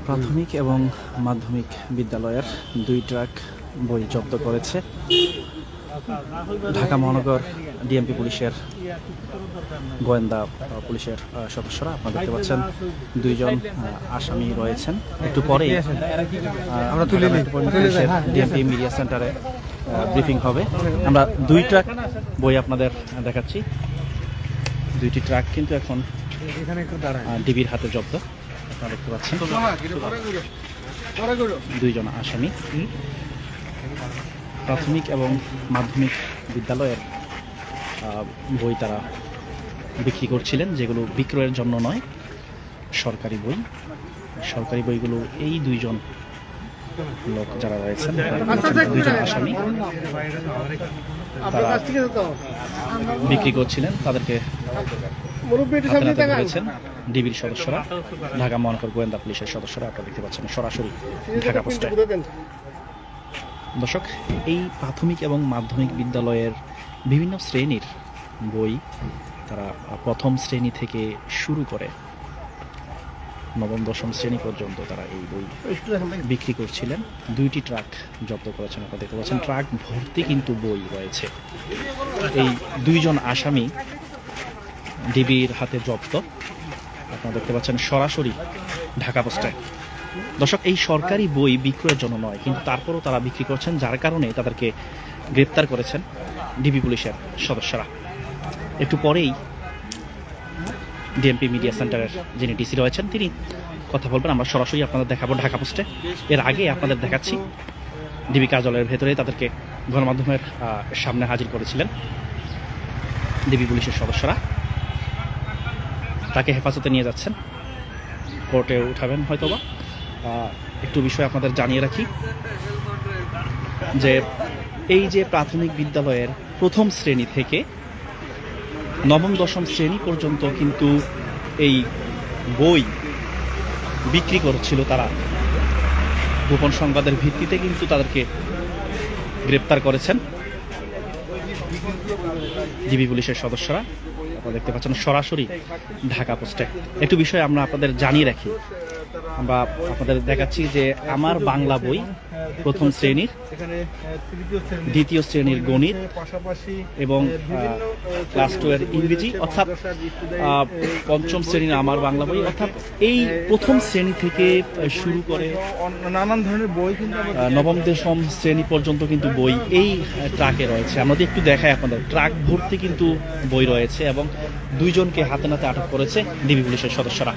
প্রাথমিক এবং মাধ্যমিক বিদ্যালয়ের 2 ট্রাক বই জব্দ করেছে ঢাকা মহানগর ডিএমপি পুলিশের গোয়েন্দা পুলিশের সদস্যরা। আপনারা দেখতে পাচ্ছেন 2 জন আসামি রয়েছেন। একটু পরে আমরা পুলিশের ডিএমপি মিডিয়া সেন্টারে ব্রিফিং হবে। আমরা 2 ট্রাক বই আপনাদের দেখাচ্ছি। 2টি ট্রাক কিন্তু এখন ডিবির হাতে জব্দ। আপনারা দেখতে পাচ্ছেন 2 জন আসামি প্রাথমিক এবং মাধ্যমিক বিদ্যালয়ের বই তারা বিক্রি করছিলেন, যেগুলো বিক্রয়ের জন্য নয়, সরকারি বই। সরকারি বইগুলো এই 2 জন লোক যারা রয়েছেন, 2 জন আসামি তারা বিক্রি করছিলেন। তাদেরকে করেছেন ডিবির সদস্যরা, ঢাকা মহানগর গোয়েন্দা পুলিশের সদস্যরা। আপনারা দেখতে পাচ্ছেন সরাসরি ঢাকা পোস্টে। দর্শক, এই প্রাথমিক এবং মাধ্যমিক বিদ্যালয়ের বিভিন্ন শ্রেণীর বই তারা প্রথম শ্রেণী থেকে শুরু করে নবম দশম শ্রেণী পর্যন্ত তারা এই বই বিক্রি করছিলেন। 2টি ট্রাক জব্দ করেছেন। আপনারা দেখতে পাচ্ছেন ট্রাক ভর্তি কিন্তু বই রয়েছে। এই 2 জন আসামি ডিবির হাতে জব্দ। আপনারা দেখতে পাচ্ছেন সরাসরি ঢাকা পোস্টায়। দর্শক, এই সরকারি বই বিক্রয়ের জন্য নয়, কিন্তু তারপরও তারা বিক্রি করছেন, যার কারণে তাদেরকে গ্রেপ্তার করেছেন ডিবি পুলিশের সদস্যরা। একটু পরেই ডিএমপি মিডিয়া সেন্টারের যিনি ডিসি রয়েছেন তিনি কথা বলবেন। আমরা সরাসরি আপনাদের দেখাবো ঢাকা পোস্টে। এর আগে আপনাদের দেখাচ্ছি ডিবি কার্যালয়ের ভেতরে তাদেরকে গণমাধ্যমের সামনে হাজির করেছিলেন ডিবি পুলিশের সদস্যরা। তাকে হেফাজতে নিয়ে যাচ্ছেন, কোর্টে উঠাবেন হয়তোবা। একটু বিষয় আপনাদের জানিয়ে রাখি যে এই যে প্রাথমিক বিদ্যালয়ের প্রথম শ্রেণী থেকে নবম দশম শ্রেণী পর্যন্ত কিন্তু এই বই বিক্রি করছিল তারা। গোপন সংবাদের ভিত্তিতে কিন্তু তাদেরকে গ্রেপ্তার করেছেন ডিবি পুলিশের সদস্যরা। আপনারা দেখতে পাচ্ছেন সরাসরি ঢাকা পোস্টে। একটু বিষয় আমরা আপনাদের জানিয়ে রাখি। আমরা আপনাদের দেখাচ্ছি যে আমার বাংলা বই প্রথম শ্রেণীর, দ্বিতীয় শ্রেণীর গণিত এবং ক্লাস 2 এর ইংরেজি, অর্থাৎ পঞ্চম শ্রেণীর আমার বাংলা বই, অর্থাৎ এই প্রথম শ্রেণী থেকে শুরু করে নানান ধরনের বই কিন্তু নবম দশম শ্রেণী পর্যন্ত কিন্তু বই এই ট্রাকে রয়েছে। আমরা একটু দেখাই আপনাদের। ট্রাক ভর্তি কিন্তু বই রয়েছে এবং 2 জনকে হাতে নাতে আটক করেছে ডিবি পুলিশের সদস্যরা।